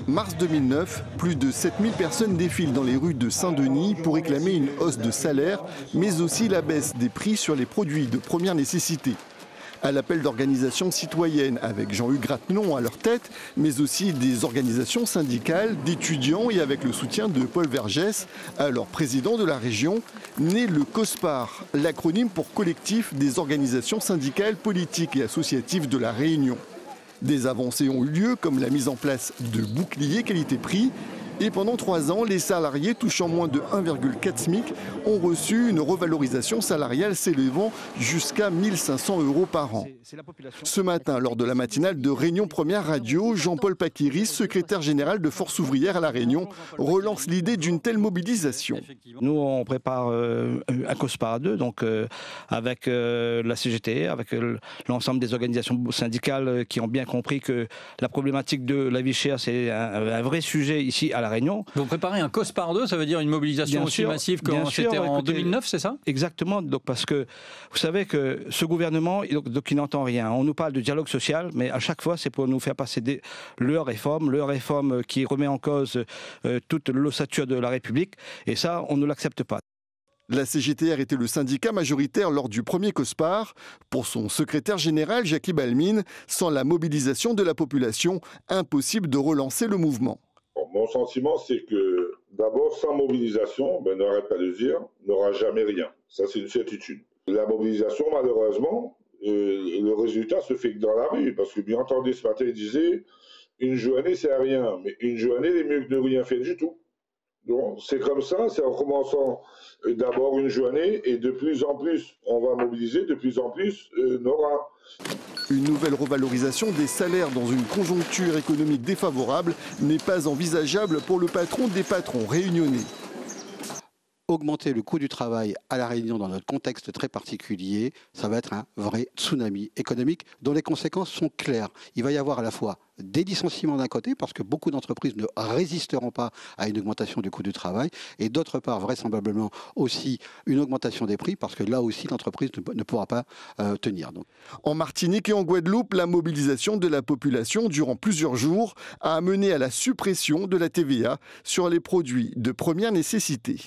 Mars 2009, plus de 7000 personnes défilent dans les rues de Saint-Denis pour réclamer une hausse de salaire, mais aussi la baisse des prix sur les produits de première nécessité. À l'appel d'organisations citoyennes avec Jean-Hugues Gratenon à leur tête, mais aussi des organisations syndicales, d'étudiants et avec le soutien de Paul Vergès, alors président de la région, naît le COSPAR, l'acronyme pour Collectif des organisations syndicales, politiques et associatives de la Réunion. Des avancées ont eu lieu, comme la mise en place de boucliers qualité-prix. Et pendant 3 ans, les salariés touchant moins de 1,4 SMIC ont reçu une revalorisation salariale s'élevant jusqu'à 1 500 € par an. Ce matin, lors de la matinale de Réunion Première Radio, Jean-Paul Paquiris, secrétaire général de Force ouvrière à La Réunion, relance l'idée d'une telle mobilisation. Nous, on prépare un COSPAR à 2, donc avec la CGT, avec l'ensemble des organisations syndicales qui ont bien compris que la problématique de la vie chère, c'est un vrai sujet ici à La Réunion. Vous préparez un COSPAR 2, ça veut dire une mobilisation aussi massive que c'était en 2009, c'est ça? Exactement, donc parce que vous savez que ce gouvernement, donc il n'entend rien. On nous parle de dialogue social, mais à chaque fois c'est pour nous faire passer leur réforme qui remet en cause toute l'ossature de la République, et ça on ne l'accepte pas. La CGTR était le syndicat majoritaire lors du premier COSPAR. Pour son secrétaire général, Jackie Balmine, sans la mobilisation de la population, impossible de relancer le mouvement. Mon sentiment, c'est que d'abord, sans mobilisation, n'arrête pas de dire, n'aura jamais rien. Ça, c'est une certitude. La mobilisation, malheureusement, le résultat se fait que dans la rue. Parce que bien entendu, ce matin, il disait, une journée, c'est à rien. Mais une journée, il est mieux que de rien faire du tout. Donc, c'est comme ça, c'est en commençant d'abord une journée et de plus en plus, on va mobiliser, de plus en plus, n'aura. Une nouvelle revalorisation des salaires dans une conjoncture économique défavorable n'est pas envisageable pour le patron des patrons réunionnais. Augmenter le coût du travail à La Réunion dans notre contexte très particulier, ça va être un vrai tsunami économique dont les conséquences sont claires. Il va y avoir à la fois des licenciements d'un côté, parce que beaucoup d'entreprises ne résisteront pas à une augmentation du coût du travail, et d'autre part, vraisemblablement aussi une augmentation des prix, parce que là aussi, l'entreprise ne pourra pas tenir. Donc. En Martinique et en Guadeloupe, la mobilisation de la population durant plusieurs jours a amené à la suppression de la TVA sur les produits de première nécessité.